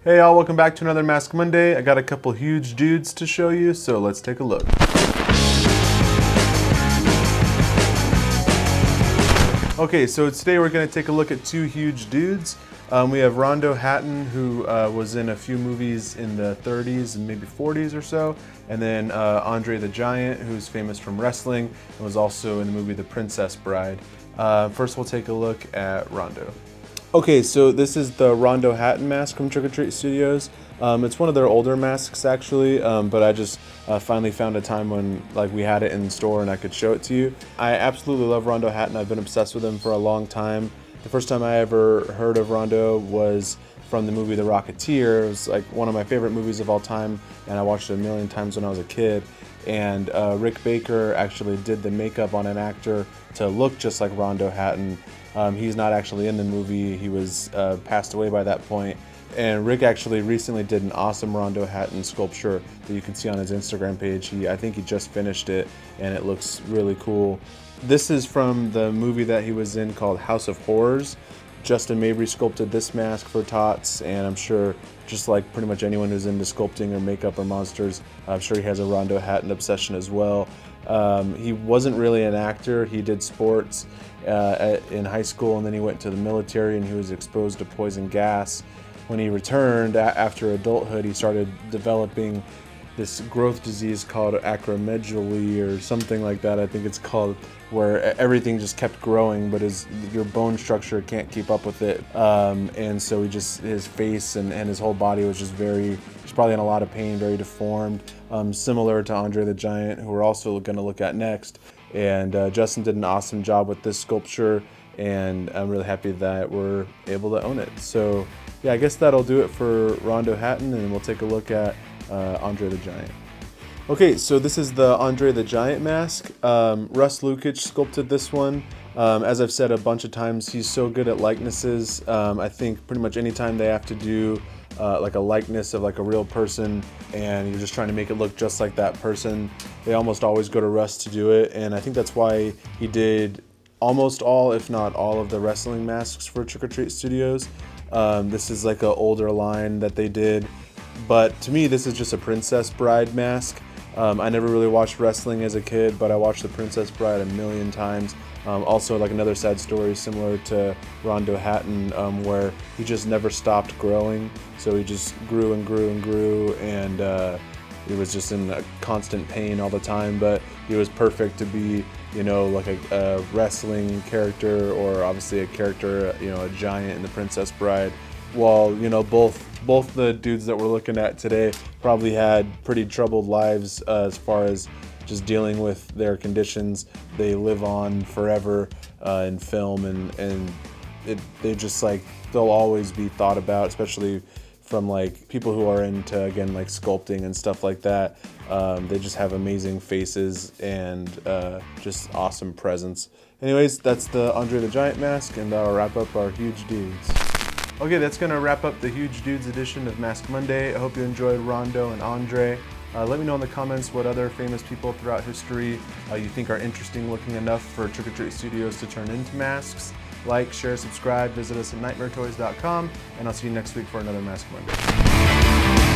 Hey y'all, welcome back to another Mask Monday. I got a couple huge dudes to show you, so let's take a look. Okay, so today we're going to take a look at two huge dudes. We have Rondo Hatton, who was in a few movies in the 30s and maybe 40s or so, and then Andre the Giant, who's famous from wrestling and was also in the movie The Princess Bride. First we'll take a look at Rondo. Okay, so this is the Rondo Hatton mask from Trick or Treat Studios. It's one of their older masks actually, but I just finally found a time when we had it in store and I could show it to you. I absolutely love Rondo Hatton. I've been obsessed with him for a long time. The first time I ever heard of Rondo was from the movie The Rocketeer. It was one of my favorite movies of all time, and I watched it a million times when I was a kid. And Rick Baker actually did the makeup on an actor to look just like Rondo Hatton. He's not actually in the movie. He was passed away by that point. And Rick actually recently did an awesome Rondo Hatton sculpture that you can see on his Instagram page. I think he just finished it, and it looks really cool. This is from the movie that he was in called House of Horrors. Justin Mabry sculpted this mask for Tots, and I'm sure just like pretty much anyone who's into sculpting or makeup or monsters, I'm sure he has a Rondo Hatton obsession as well. He wasn't really an actor. He did sports in high school, and then he went to the military and he was exposed to poison gas. When he returned after adulthood, he started developing this growth disease called acromegaly or something like that, I think it's called, where everything just kept growing, but your bone structure can't keep up with it. And so his face and his whole body was just he's probably in a lot of pain, very deformed, similar to Andre the Giant, who we're also going to look at next. And Justin did an awesome job with this sculpture, and I'm really happy that we're able to own it. So yeah, I guess that'll do it for Rondo Hatton, and we'll take a look at Andre the Giant. Okay, so this is the Andre the Giant mask. Russ Lukic sculpted this one. As I've said a bunch of times, he's so good at likenesses. I think pretty much anytime they have to do a likeness of a real person and you're just trying to make it look just like that person, they almost always go to Russ to do it. And I think that's why he did almost all, if not all, of the wrestling masks for Trick or Treat Studios. This is an older line that they did. But to me, this is just a Princess Bride mask. I never really watched wrestling as a kid, but I watched The Princess Bride a million times. Also, another sad story similar to Rondo Hatton, where he just never stopped growing. So he just grew and grew and grew, and he was just in constant pain all the time. But he was perfect to be, a wrestling character, or obviously a character, a giant in The Princess Bride. While, both the dudes that we're looking at today probably had pretty troubled lives as far as just dealing with their conditions. They live on forever in film, and they'll always be thought about, especially from people who are into, again, sculpting and stuff like that. They just have amazing faces and just awesome presence. Anyways, that's the Andre the Giant mask, and that'll wrap up our huge dudes. Okay, that's going to wrap up the Huge Dudes edition of Mask Monday. I hope you enjoyed Rondo and Andre. Let me know in the comments what other famous people throughout history you think are interesting looking enough for Trick or Treat Studios to turn into masks. Like, share, subscribe, visit us at nightmaretoys.com, and I'll see you next week for another Mask Monday.